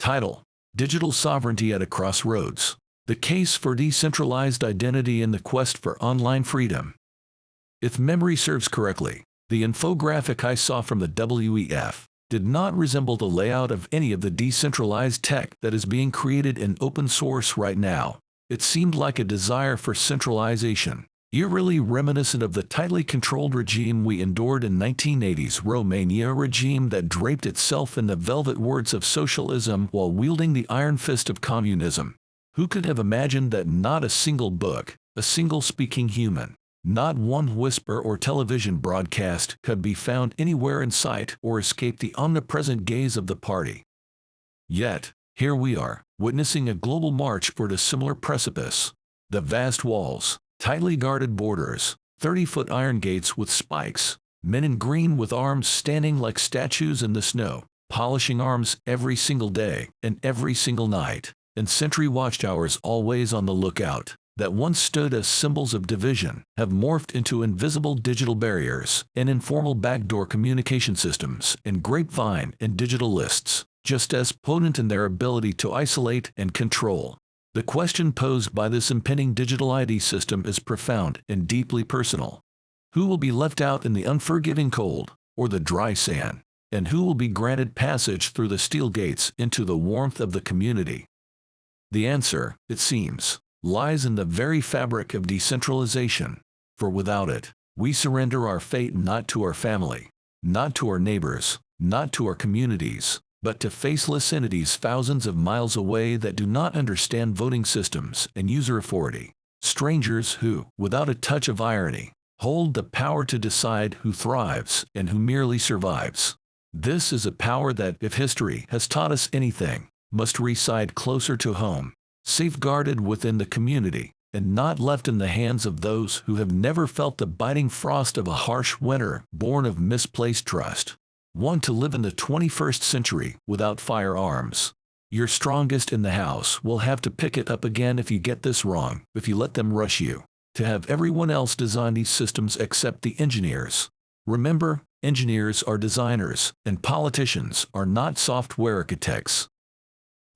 Title: Digital Sovereignty at a Crossroads. The Case for Decentralized Identity in the Quest for Online Freedom. If memory serves correctly, the infographic I saw from the WEF did not resemble the layout of any of the decentralized tech that is being created in open source right now. It seemed like a desire for centralization, eerily reminiscent of the tightly controlled regime we endured in 1980s Romania, a regime that draped itself in the velvet words of socialism while wielding the iron fist of communism. Who could have imagined that not a single book, a single speaking human, not one whisper or television broadcast could be found anywhere in sight or escape the omnipresent gaze of the party? Yet, here we are, witnessing a global march toward a similar precipice. The vast walls, tightly guarded borders, 30-foot iron gates with spikes, men in green with arms standing like statues in the snow, polishing arms every single day and every single night, and sentry watchtowers always on the lookout, that once stood as symbols of division, have morphed into invisible digital barriers and informal backdoor communication systems and grapevine and digital lists, just as potent in their ability to isolate and control. The question posed by this impending digital ID system is profound and deeply personal. Who will be left out in the unforgiving cold or the dry sand, and who will be granted passage through the steel gates into the warmth of the community? The answer, it seems, lies in the very fabric of decentralization, for without it, we surrender our fate not to our family, not to our neighbors, not to our communities, but to faceless entities thousands of miles away that do not understand voting systems and user authority, strangers who, without a touch of irony, hold the power to decide who thrives and who merely survives. This is a power that, if history has taught us anything, must reside closer to home, safeguarded within the community, and not left in the hands of those who have never felt the biting frost of a harsh winter born of misplaced trust. Want to live in the 21st century without firearms? Your strongest in the house will have to pick it up again if you get this wrong, if you let them rush you. To have everyone else design these systems except the engineers. Remember, engineers are designers, and politicians are not software architects.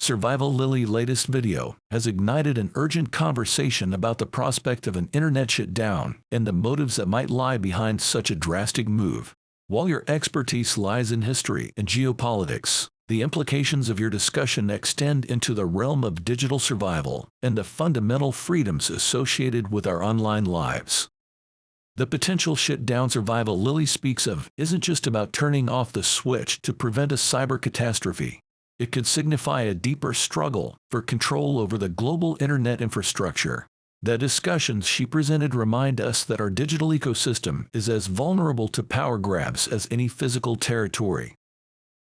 Survival Lily latest video has ignited an urgent conversation about the prospect of an internet shutdown and the motives that might lie behind such a drastic move. While your expertise lies in history and geopolitics, the implications of your discussion extend into the realm of digital survival and the fundamental freedoms associated with our online lives. The potential shutdown Survival Lily speaks of isn't just about turning off the switch to prevent a cyber catastrophe. It could signify a deeper struggle for control over the global internet infrastructure. The discussions she presented remind us that our digital ecosystem is as vulnerable to power grabs as any physical territory.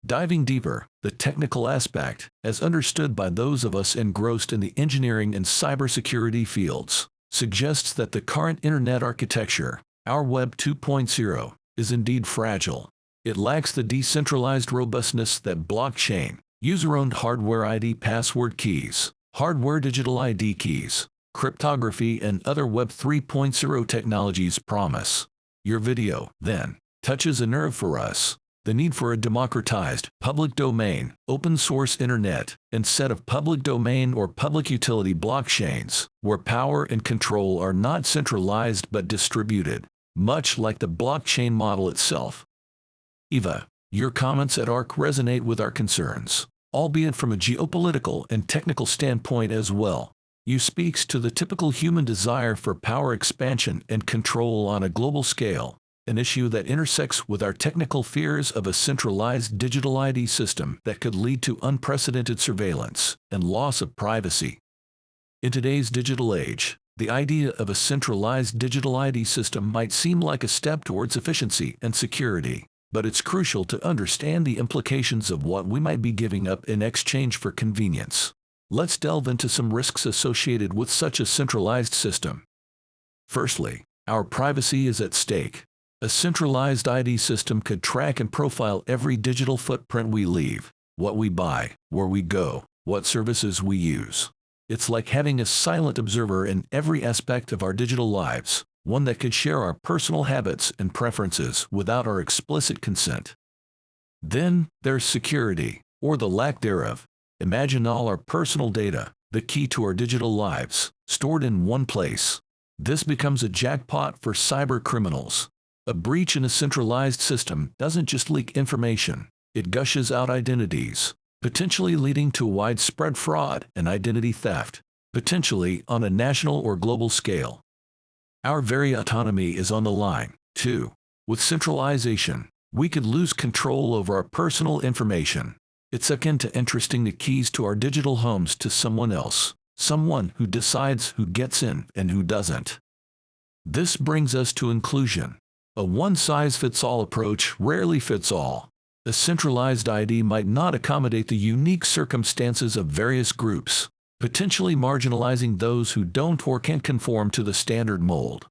Diving deeper, the technical aspect, as understood by those of us engrossed in the engineering and cybersecurity fields, suggests that the current internet architecture, our Web 2.0, is indeed fragile. It lacks the decentralized robustness that blockchain, user-owned hardware ID password keys, hardware digital ID keys, cryptography, and other Web 3.0 technologies promise. Your video, then, touches a nerve for us. The need for a democratized, public domain, open source internet, and set of public domain or public utility blockchains, where power and control are not centralized but distributed, much like the blockchain model itself. Eva, your comments at ARC resonate with our concerns, albeit from a geopolitical and technical standpoint as well. You speaks to the typical human desire for power expansion and control on a global scale, an issue that intersects with our technical fears of a centralized digital ID system that could lead to unprecedented surveillance and loss of privacy. In today's digital age, the idea of a centralized digital ID system might seem like a step towards efficiency and security, but it's crucial to understand the implications of what we might be giving up in exchange for convenience. Let's delve into some risks associated with such a centralized system. Firstly, our privacy is at stake. A centralized ID system could track and profile every digital footprint we leave, what we buy, where we go, what services we use. It's like having a silent observer in every aspect of our digital lives, one that could share our personal habits and preferences without our explicit consent. Then, there's security, or the lack thereof. Imagine all our personal data, the key to our digital lives, stored in one place. This becomes a jackpot for cyber criminals. A breach in a centralized system doesn't just leak information, it gushes out identities, potentially leading to widespread fraud and identity theft, potentially on a national or global scale. Our very autonomy is on the line, too. With centralization, we could lose control over our personal information. It's akin to entrusting the keys to our digital homes to someone else, someone who decides who gets in and who doesn't. This brings us to inclusion. A one-size-fits-all approach rarely fits all. A centralized ID might not accommodate the unique circumstances of various groups, potentially marginalizing those who don't or can't conform to the standard mold.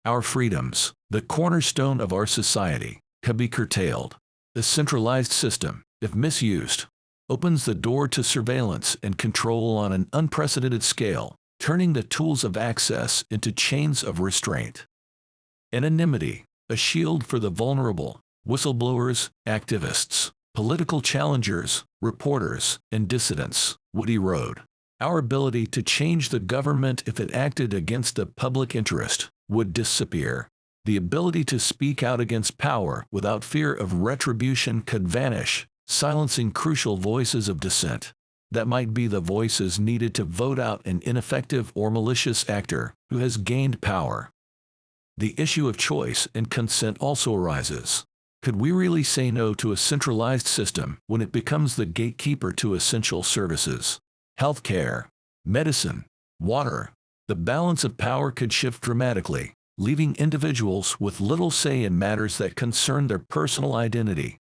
Our freedoms, the cornerstone of our society, can be curtailed. A centralized system, if misused, opens the door to surveillance and control on an unprecedented scale, turning the tools of access into chains of restraint. Anonymity, a shield for the vulnerable, whistleblowers, activists, political challengers, reporters, and dissidents, would erode. Our ability to change the government if it acted against the public interest would disappear. The ability to speak out against power without fear of retribution could vanish, silencing crucial voices of dissent. That might be the voices needed to vote out an ineffective or malicious actor who has gained power. The issue of choice and consent also arises. Could we really say no to a centralized system when it becomes the gatekeeper to essential services? Healthcare, medicine, water. The balance of power could shift dramatically, leaving individuals with little say in matters that concern their personal identity.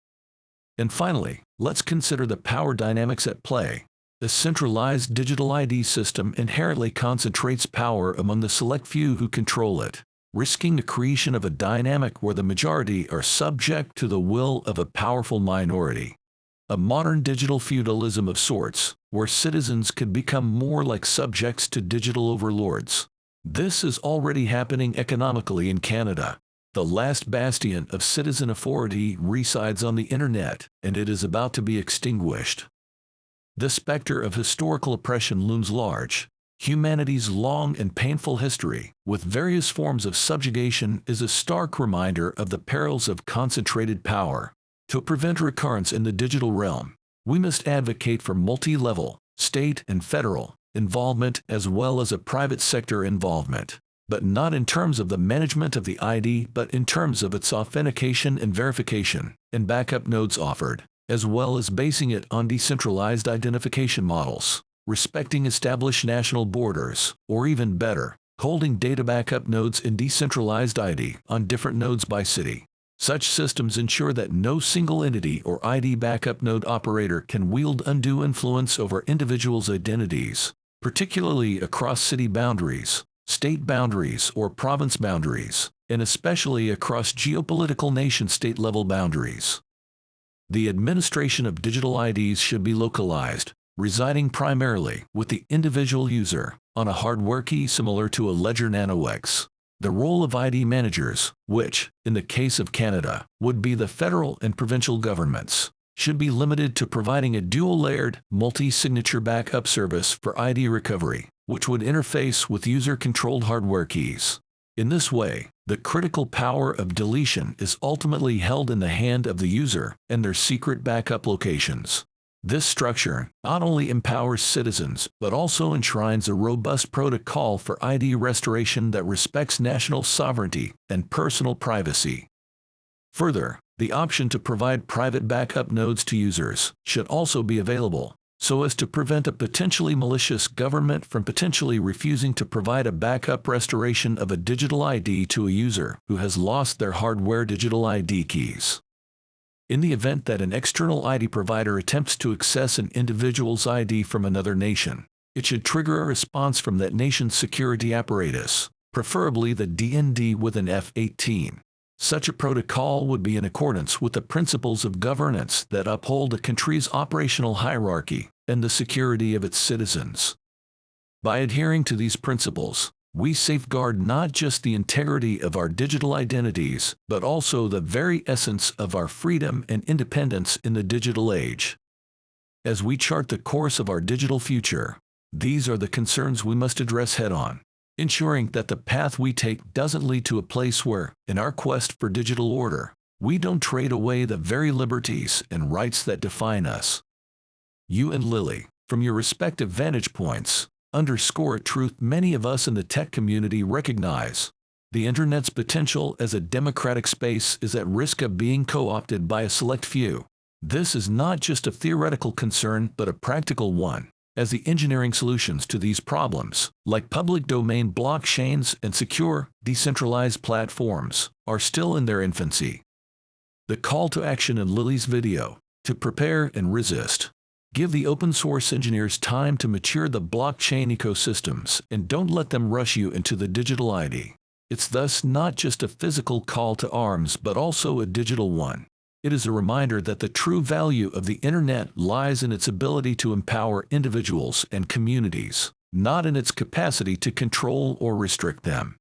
And finally, let's consider the power dynamics at play. A centralized digital ID system inherently concentrates power among the select few who control it, risking the creation of a dynamic where the majority are subject to the will of a powerful minority. A modern digital feudalism of sorts, where citizens could become more like subjects to digital overlords. This is already happening economically in Canada. The last bastion of citizen authority resides on the internet, and it is about to be extinguished. The specter of historical oppression looms large. Humanity's long and painful history, with various forms of subjugation, is a stark reminder of the perils of concentrated power. To prevent recurrence in the digital realm, we must advocate for multi-level, state and federal, involvement as well as a private sector involvement, but not in terms of the management of the ID but in terms of its authentication and verification, and backup nodes offered, as well as basing it on decentralized identification models, respecting established national borders, or even better, holding data backup nodes in decentralized ID on different nodes by city. Such systems ensure that no single entity or ID backup node operator can wield undue influence over individuals' identities, particularly across city boundaries, state boundaries, or province boundaries, and especially across geopolitical nation-state level boundaries. The administration of digital IDs should be localized, residing primarily with the individual user, on a hardware key similar to a Ledger Nano X. The role of ID managers, which, in the case of Canada, would be the federal and provincial governments, should be limited to providing a dual-layered, multi-signature backup service for ID recovery, which would interface with user-controlled hardware keys. In this way, the critical power of deletion is ultimately held in the hand of the user and their secret backup locations. This structure not only empowers citizens but also enshrines a robust protocol for ID restoration that respects national sovereignty and personal privacy. Further, the option to provide private backup nodes to users should also be available, so as to prevent a potentially malicious government from potentially refusing to provide a backup restoration of a digital ID to a user who has lost their hardware digital ID keys. In the event that an external ID provider attempts to access an individual's ID from another nation, it should trigger a response from that nation's security apparatus, preferably the DND with an F-18. Such a protocol would be in accordance with the principles of governance that uphold a country's operational hierarchy and the security of its citizens. By adhering to these principles, we safeguard not just the integrity of our digital identities, but also the very essence of our freedom and independence in the digital age. As we chart the course of our digital future, these are the concerns we must address head-on, ensuring that the path we take doesn't lead to a place where, in our quest for digital order, we don't trade away the very liberties and rights that define us. You and Lily, from your respective vantage points, underscore a truth many of us in the tech community recognize. The Internet's potential as a democratic space is at risk of being co-opted by a select few. This is not just a theoretical concern but a practical one, as the engineering solutions to these problems, like public domain blockchains and secure, decentralized platforms, are still in their infancy. The call to action in Lily's video: to prepare and resist. Give the open source engineers time to mature the blockchain ecosystems and don't let them rush you into the digital ID. It's thus not just a physical call to arms but also a digital one. It is a reminder that the true value of the Internet lies in its ability to empower individuals and communities, not in its capacity to control or restrict them.